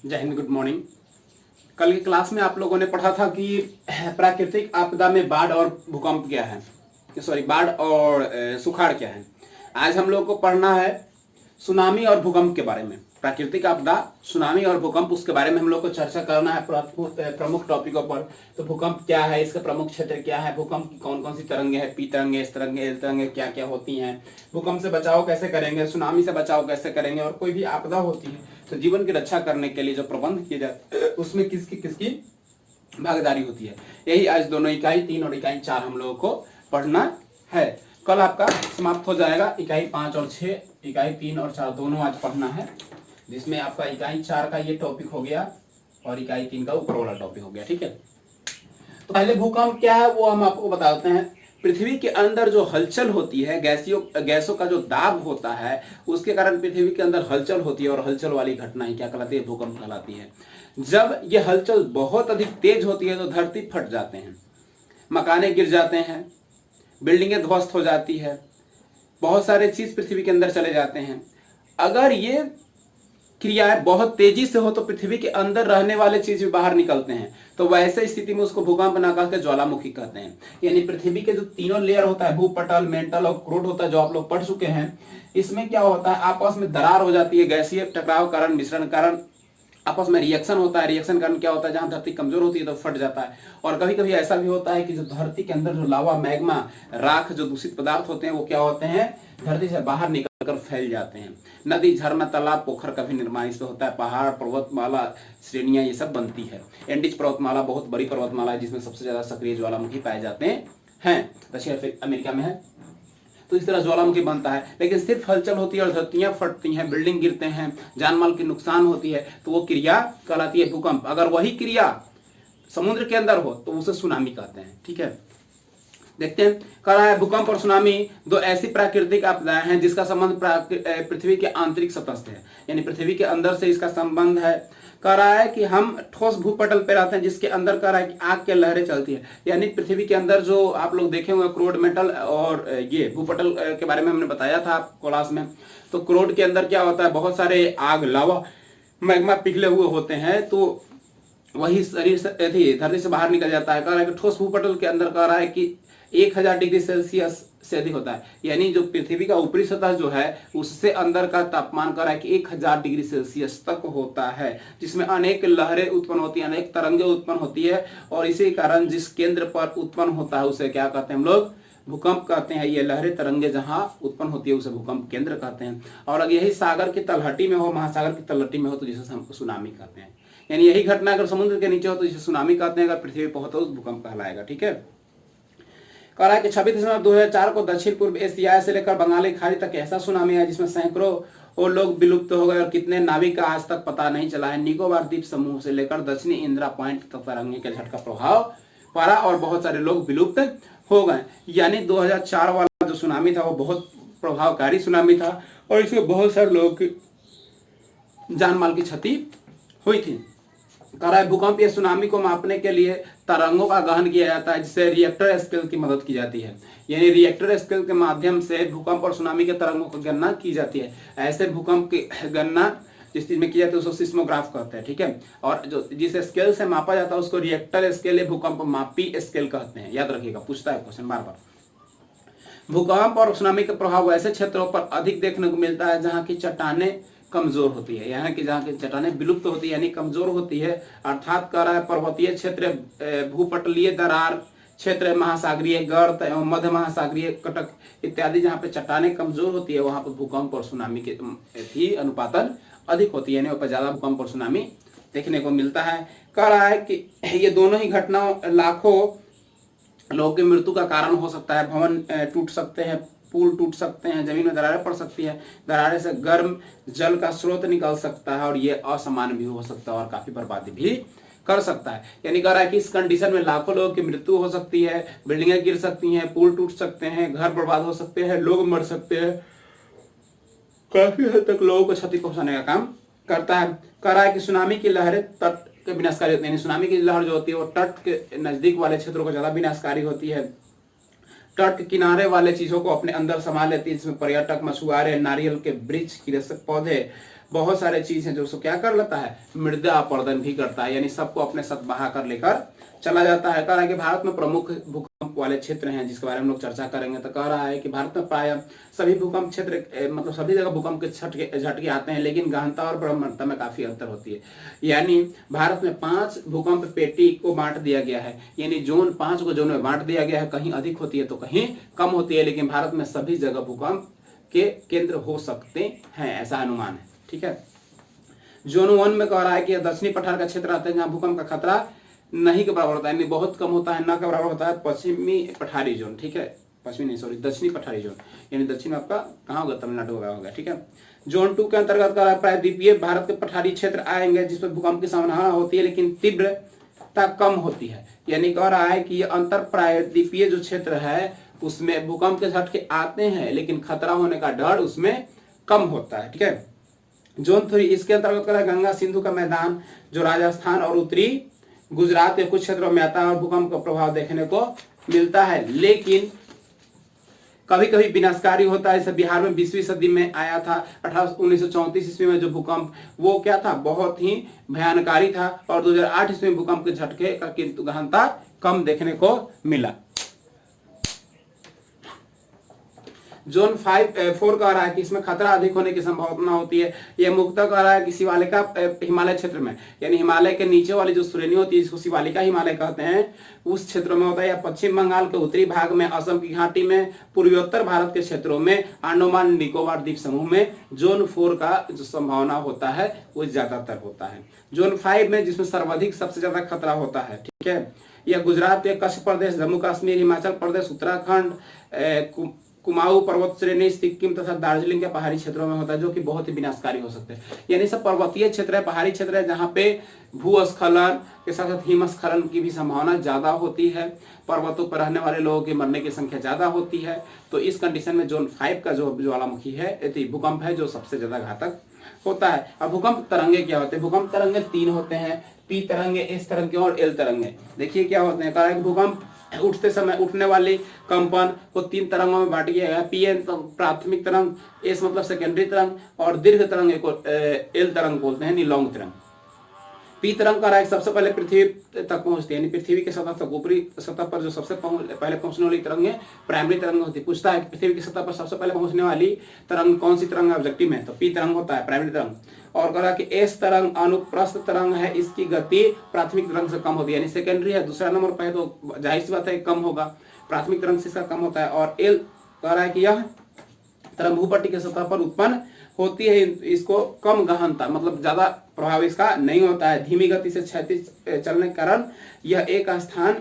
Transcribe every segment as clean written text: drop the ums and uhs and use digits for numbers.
जय Hind, good morning. कल की क्लास में आप लोगों ने पढ़ा था कि प्राकृतिक आपदा में बाढ़ और भूकंप क्या है, सॉरी बाढ़ और सुखाड़ क्या है। आज हम लोग को पढ़ना है सुनामी और भूकंप के बारे में। प्राकृतिक आपदा, सुनामी और भूकंप, उसके बारे में हम लोग को चर्चा करना है प्रमुख टॉपिकों पर। तो भूकंप क्या है, इसका प्रमुख क्षेत्र क्या है, भूकंप की कौन कौन सी तरंगे हैं, पी तरंगे, एस तरंगे, एल तरंगे क्या क्या होती हैं, भूकंप से बचाव कैसे करेंगे, सुनामी से बचाव कैसे करेंगे, और कोई भी आपदा होती है तो जीवन की रक्षा करने के लिए जो प्रबंध किए जाते हैं उसमें किसकी किसकी भागीदारी होती है। यही आज दोनों इकाई 3 और इकाई 4 हम लोगों को पढ़ना है। कल आपका समाप्त हो जाएगा इकाई 5 और 6, इकाई 3 और 4 दोनों आज पढ़ना है, जिसमें आपका इकाई 4 का ये टॉपिक हो गया और इकाई 3 का ऊपर वाला टॉपिक हो गया। ठीक है, तो पहले भूकंप क्या है वो हम आपको बताते हैं। पृथ्वी के अंदर जो हलचल होती है, गैसों का जो दाब होता है, उसके कारण पृथ्वी के अंदर हलचल होती है और हलचल वाली घटना ही क्या कहलाती है, भूकंप कहलाती है। जब ये हलचल बहुत अधिक तेज होती है तो धरती फट जाते हैं, मकाने गिर जाते हैं, बिल्डिंगें ध्वस्त हो जाती है, बहुत सारे चीज पृथ्वी के अंदर चले जाते हैं। अगर ये क्रियाएं बहुत तेजी से हो तो पृथ्वी के अंदर रहने वाले चीज भी बाहर निकलते हैं, तो वैसे स्थिति में उसको भूकंप ना कहकर ज्वालामुखी कहते हैं। यानी पृथ्वी के जो तीनों लेयर होता है, भूपटल, मेंटल और क्रूड होता है, जो आप लोग पढ़ चुके हैं, इसमें क्या होता है, आपस में दरार हो जाती है, गैसीय टकराव कारण, मिश्रण कारण आपस में रिएक्शन होता है। रिएक्शन कारण क्या होता है, जहां धरती कमजोर होती है तो फट जाता है। और कभी कभी ऐसा भी होता है कि जो धरती के अंदर जो लावा, मैग्मा, राख, जो दूषित पदार्थ होते हैं वो क्या होते हैं, धरती से बाहर निकलकर फैल जाते हैं। नदी, झरना, तालाब, पोखर का भी निर्माण इससे होता है। पहाड़, पर्वतमाला, श्रेणियां ये सब बनती है। एंडीज पर्वतमाला बहुत बड़ी पर्वतमाला है जिसमें सबसे ज्यादा सक्रिय ज्वालामुखी पाए जाते हैं, दक्षिण अमेरिका में है। तो इस तरह ज्वालामुखी बनता है, लेकिन सिर्फ हलचल होती है और धरतियां फटती हैं, बिल्डिंग गिरते हैं, जान माल की नुकसान होती है, तो वो क्रिया कहलाती है भूकंप। अगर वही क्रिया समुद्र के अंदर हो तो उसे सुनामी कहते हैं। ठीक है, देखते हैं। कह रहा है भूकंप और सुनामी दो ऐसी प्राकृतिक आपदाएं हैं जिसका संबंध पृथ्वी के आंतरिक सतह से है, यानी पृथ्वी के अंदर से इसका संबंध है। कह रहा है कि हम ठोस भूपटल पे रहते हैं जिसके अंदर कह रहा है कि आग के लहरें चलती है। यानी पृथ्वी के अंदर जो आप लोग देखे हुए क्रोड, मेटल और ये भूपटल के बारे में हमने बताया था क्लास में। तो क्रोड के अंदर क्या होता है, बहुत सारे आग, लावा, मैग्मा पिघले हुए होते हैं, तो वही शरीर से धरती से बाहर निकल जाता है। कह रहा है कि ठोस भूपटल के अंदर कह रहा है कि 1000 डिग्री सेल्सियस से अधिक होता है, यानी जो पृथ्वी का ऊपरी सतह जो है उससे अंदर का तापमान कर रहा है कि 1000 डिग्री सेल्सियस तक होता है, जिसमें अनेक लहरें उत्पन्न होती है, अनेक तरंगें उत्पन्न होती है। और इसी कारण जिस केंद्र पर उत्पन्न होता है उसे क्या कहते हैं हम लोग, भूकंप कहते हैं। ये लहरें तरंगे जहां उत्पन्न होती है उसे भूकंप केंद्र कहते हैं। और अगर यही सागर की तलहटी में हो, महासागर की तलहटी में हो तो जिसे हम सुनामी कहते हैं। यानी यही घटना अगर समुद्र के नीचे हो तो जिसे सुनामी कहते हैं, अगर पृथ्वी पर हो तो भूकंप कहलाएगा। ठीक है, कह रहा है कि 26 दिसंबर 2004 को दक्षिण पूर्व एशिया से लेकर बंगाली खाड़ी तक ऐसा सुनामी है जिसमें सैकड़ों और लोग विलुप्त हो गए और कितने नाविक का आज तक पता नहीं चला है। निकोबार द्वीप समूह से लेकर दक्षिणी इंदिरा पॉइंट तक तरंगे के झटका प्रभाव पड़ा और बहुत सारे लोग विलुप्त हो गए। यानी 2004 वाला जो सुनामी था वो बहुत प्रभावकारी सुनामी था और इसमें बहुत सारे लोगों की जान माल की क्षति हुई थी। कह रहा है भूकंप या सुनामी को मापने के लिए तरंगों का गहन किया जाता है, जिससे रिएक्टर स्केल की मदद की जाती है। यानी रिएक्टर स्केल के माध्यम से भूकंप और सुनामी के तरंगों की गणना की जाती है। ऐसे भूकंप की गणना जिस चीज में की जाती है उसको सिस्मोग्राफ कहते हैं। ठीक है, और जो जिस स्केल से मापा जाता है उसको रिएक्टर स्केल या भूकंप मापी स्केल कहते हैं। याद रखिएगा, पूछता है क्वेश्चन बार बार। भूकंप और सुनामी का प्रभाव ऐसे क्षेत्रों पर अधिक देखने को मिलता है जहाँ की चट्टानें कमजोर होती है, यानी कि जहाँ की चट्टानें विलुप्त होती है, यानी कमजोर होती है। अर्थात कह रहा है पर्वतीय क्षेत्र, भूपटलीय दरार क्षेत्र, महासागरीय गर्त एवं मध्य महासागरीय कटक इत्यादि जहाँ पे चट्टानें कमजोर होती है वहां पर भूकंप और सुनामी के भी अनुपातन अधिक होती है, यानी वहाँ पर ज्यादा भूकंप और सुनामी देखने को मिलता है। कह रहा है कि ये दोनों ही घटनाओं लाखों लोगों की मृत्यु का कारण हो सकता है। भवन टूट सकते हैं, पुल टूट सकते हैं, जमीन में दरारें पड़ सकती है, दरारें से गर्म जल का स्रोत निकल सकता है और ये असामान्य भी हो सकता है और काफी बर्बादी भी कर सकता है। यानी कह रहा है कि इस कंडीशन में लाखों लोगों की मृत्यु हो सकती है, बिल्डिंगें गिर सकती हैं, पुल टूट सकते हैं, घर बर्बाद हो सकते हैं, लोग मर सकते हैं, काफी हद तक लोगों को क्षति पहुंचाने का काम करता है। कह रहा है कि सुनामी की लहरें तट के विनाशकारी होती है, यानी सुनामी की लहर जो होती है वो तट के नजदीक वाले क्षेत्रों को ज्यादा विनाशकारी होती है। तट के किनारे वाले चीजों को अपने अंदर समा लेती है, जिसमें पर्यटक, मछुआरे, नारियल के वृक्ष, कृषक पौधे, बहुत सारे चीज हैं जो उसको क्या कर लेता है, मृदा अपरदन भी करता है, यानी सबको अपने साथ बहा कर लेकर चला जाता है। कह रहा है कि भारत में प्रमुख भूकंप वाले क्षेत्र हैं जिसके बारे में हम लोग चर्चा करेंगे। तो कह रहा है कि भारत में प्राय सभी भूकंप क्षेत्र मतलब सभी जगह भूकंप के झटके आते हैं, लेकिन गहनता और ब्रह्मांडता में काफी अंतर होती है। यानी भारत में 5 भूकंप पेटी को बांट दिया गया है, यानी जोन 5 को जोन में बांट दिया गया है। कहीं अधिक होती है तो कहीं कम होती है, लेकिन भारत में सभी जगह भूकंप के केंद्र हो सकते हैं, ऐसा अनुमान है। ठीक है। जोन 1 में कह रहा है कि दक्षिणी पठार का क्षेत्र आता है जहां भूकंप का खतरा नहीं के बराबर होता है, यानी बहुत कम होता है, ना के बराबर होता है पश्चिमी पठारी जोन। ठीक है, पश्चिमी नहीं सॉरी दक्षिणी पठारी जोन, यानी दक्षिण आपका कहाँ होगा, तमिलनाडु होगा। ठीक है। जोन 2 के अंतर्गत कह रहा है प्रायद्वीपीय भारत के पठारी क्षेत्र आएंगे जिसमें भूकंप की संभावना होती है लेकिन तीव्रता कम होती है। यानी कह रहा है कि ये अंतर प्रायद्वीपीय जो क्षेत्र है उसमें भूकंप के झटके आते हैं लेकिन खतरा होने का डर उसमें कम होता है। ठीक है। जोन 3 इसके अंतर्गत कह रहा है गंगा सिंधु का मैदान जो राजस्थान और उत्तरी गुजरात के कुछ क्षेत्रों में आता है और भूकंप का प्रभाव देखने को मिलता है, लेकिन कभी कभी विनाशकारी होता है। जैसे बिहार में 20वीं सदी में आया था 1934 ईस्वी में जो भूकंप, वो क्या था, बहुत ही भयानकारी था। और 2008 ईस्वी में भूकंप के झटके का किंतु गहनता कम देखने को मिला। जोन 4 कह रहा है कि इसमें खतरा अधिक होने की संभावना होती है। यह मुख्यतः कह रहा है कि शिवालिका हिमालय क्षेत्र में, यानी हिमालय के नीचे वाली जो श्रेणी होती है जिसको शिवालिका हिमालय कहते हैं, उस क्षेत्रों में होता है, या पश्चिम बंगाल के उत्तरी भाग में, असम की घाटी में, पूर्वोत्तर भारत के क्षेत्रों में, अंडमान निकोबार द्वीप समूह में जोन 4 का जो संभावना होता है वो ज्यादातर होता है। जोन 5 में जिसमें सर्वाधिक सबसे ज्यादा खतरा होता है, ठीक है, यह गुजरात के कच्छ प्रदेश, जम्मू कश्मीर, हिमाचल प्रदेश, उत्तराखंड, कुमाऊं पर्वत श्रेणी, सिक्किम तथा दार्जिलिंग के पहाड़ी क्षेत्रों में होता है, जो कि बहुत ही विनाशकारी हो सकते हैं। यानी सब पर्वतीय क्षेत्र है, पहाड़ी क्षेत्र है, जहां पे भूस्खलन के साथ साथ हिमस्खलन की भी संभावना ज्यादा होती है, पर्वतों पर रहने वाले लोगों की मरने की संख्या ज्यादा होती है। तो इस कंडीशन में जोन 5 का जो ज्वालामुखी है, भूकंप है, जो सबसे ज्यादा घातक होता है। अब भूकंप तरंगे क्या होते हैं? भूकंप तरंगे 3 होते हैं, पी तरंगे, एस तरंगे और एल तरंगे। देखिए क्या होते हैं, कारण भूकंप उठते समय उठने वाली कंपन को 3 तरंगों में बांट किया गया। पीएन तो प्राथमिक तरंग, एस मतलब सेकेंडरी तरंग, और दीर्घ तरंग को एल तरंग बोलते हैं, लॉन्ग तरंग। पी तरंग का राय सबसे पहले पृथ्वी तक पहुंचती है, यानी पृथ्वी के सतह तक, ऊपरी सतह पर जो सबसे पहले पहुंचने वाली तरंग है प्राइमरी तरंग होती है। पूछता है पृथ्वी की सतह पर सबसे पहले पहुंचने वाली तरंग कौन सी तरंग ऑब्जेक्टिव में, तो पी तरंग होता है, प्राइमरी तरंग। और कहा कि एस तरंग अनुप्रस्थ तरंग है, इसकी गति प्राथमिक तरंग से कम होती है, यानी सेकेंडरी है, दूसरा नंबर पर है तो जाहिर सी बात है कम होगा, प्राथमिक तरंग से इसका कम होता है। और एल कह रहा है कि यह तरंग भूपट्टी के सतह पर उत्पन्न होती है, इसको कम गहनता मतलब ज्यादा प्रभाव इसका नहीं होता है, धीमी गति से क्षैतिज चलने के कारण यह एक स्थान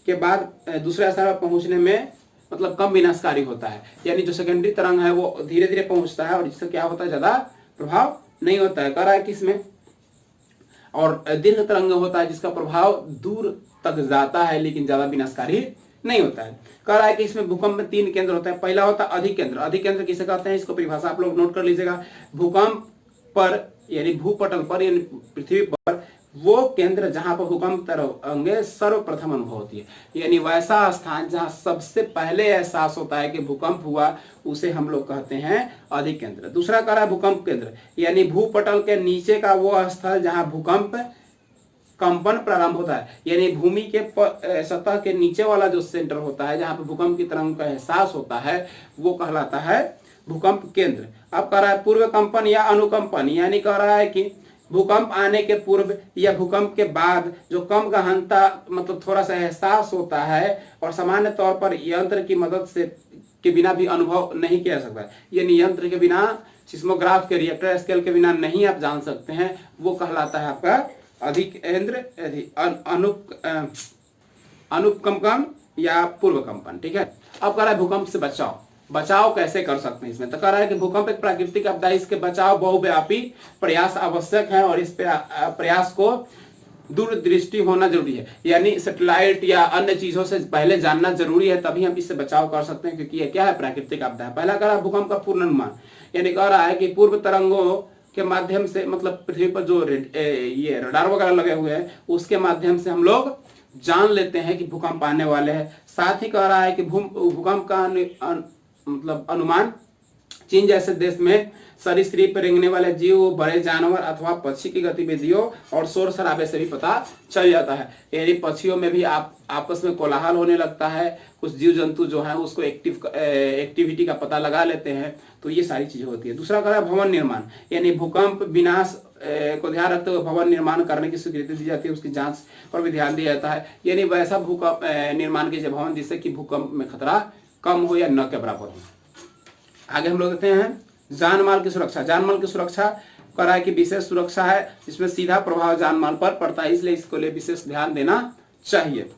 के बाद दूसरे स्थान पर पहुंचने में मतलब कम विनाशकारी होता है। यानी जो सेकेंडरी तरंग है वो धीरे धीरे पहुंचता है और इससे क्या होता है, ज्यादा प्रभाव नहीं होता है। कह रहा है कि इसमें और दीर्घ तरंग होता है जिसका प्रभाव दूर तक जाता है लेकिन ज्यादा विनाशकारी नहीं होता है। कह रहा है कि इसमें भूकंप में 3 केंद्र होते हैं। पहला होता है अधिकेंद्र। अधिकेंद्र किसे कहते हैं, इसको परिभाषा आप लोग नोट कर लीजिएगा। भूकंप पर यानी भूपटल पर यानी पृथ्वी पर वो केंद्र जहां पर भूकंप तरंगे सर्वप्रथम अनुभव होती है, यानी वैसा स्थान जहां सबसे पहले एहसास होता है कि भूकंप हुआ, उसे हम लोग कहते हैं अधिकेंद्र। दूसरा कह रहा है भूकंप केंद्र, यानी भूपटल के नीचे का वो स्थल जहां भूकंप कंपन प्रारंभ होता है, यानी भूमि के सतह के नीचे वाला जो सेंटर होता है जहां पर भूकंप की तरंग का एहसास होता है वो कहलाता है भूकंप केंद्र। अब कह रहा है पूर्व कंपन या अनुकंपन, यानी कह रहा है कि भूकंप आने के पूर्व या भूकंप के बाद जो कम गहनता मतलब थोड़ा सा एहसास होता है और सामान्य तौर पर यंत्र की मदद से के बिना भी अनुभव नहीं किया जा सकता, यानी यंत्र के बिना, सिस्मोग्राफ के रिएक्टर स्केल के बिना नहीं आप जान सकते हैं, वो कहलाता है आपका अधिकेंद्र अनुकंपन या पूर्व कंपन। ठीक है। अब कह रहा है भूकंप से बचाव कैसे कर सकते हैं इसमें, तो कह रहा है कि भूकंप एक प्राकृतिक आपदा है, इसके बचाव बहुव्यापी प्रयास आवश्यक है और इस प्रयास को दूरदृष्टि होना जरूरी है, यानी सैटेलाइट या अन्य चीजों से पहले जानना जरूरी है, तभी हम इससे बचाव कर सकते हैं, क्योंकि यह क्या है, प्राकृतिक आपदा है। पहला कह रहा है भूकंप का पूर्वानुमान, यानी कह रहा है कि पूर्व तरंगों के माध्यम से मतलब पृथ्वी पर जो ये रडार वगैरह लगे हुए हैं उसके माध्यम से हम लोग जान लेते हैं कि भूकंप आने वाले हैं। साथ ही कह रहा है कि भूकंप का मतलब अनुमान चीन जैसे देश में सरीसृप रेंगने वाले जीव, बड़े जानवर अथवा पक्षी की गतिविधियों और शोर शराबे से भी पता चल जाता है। यानी पक्षियों में भी आपस में कोलाहल होने लगता है, कुछ जीव जंतु जो है उसको एक्टिविटी का पता लगा लेते हैं। तो ये सारी चीजें होती है। दूसरा कह रहा है भवन निर्माण, यानी भूकंप विनाश को ध्यान रखते हुए भवन निर्माण करने की स्वीकृति दी जाती है, उसकी जांच पर भी ध्यान दिया जाता है। यानी वैसा भूकंप निर्माण कीजिए भवन जिससे कि भूकंप में खतरा कम हो या न के बराबर हो। आगे हम लोग देखते हैं जान माल की सुरक्षा। जान माल की सुरक्षा कह रहा है कि विशेष सुरक्षा है, इसमें सीधा प्रभाव जान माल पर पड़ता है, इसलिए इसको लिए विशेष ध्यान देना चाहिए।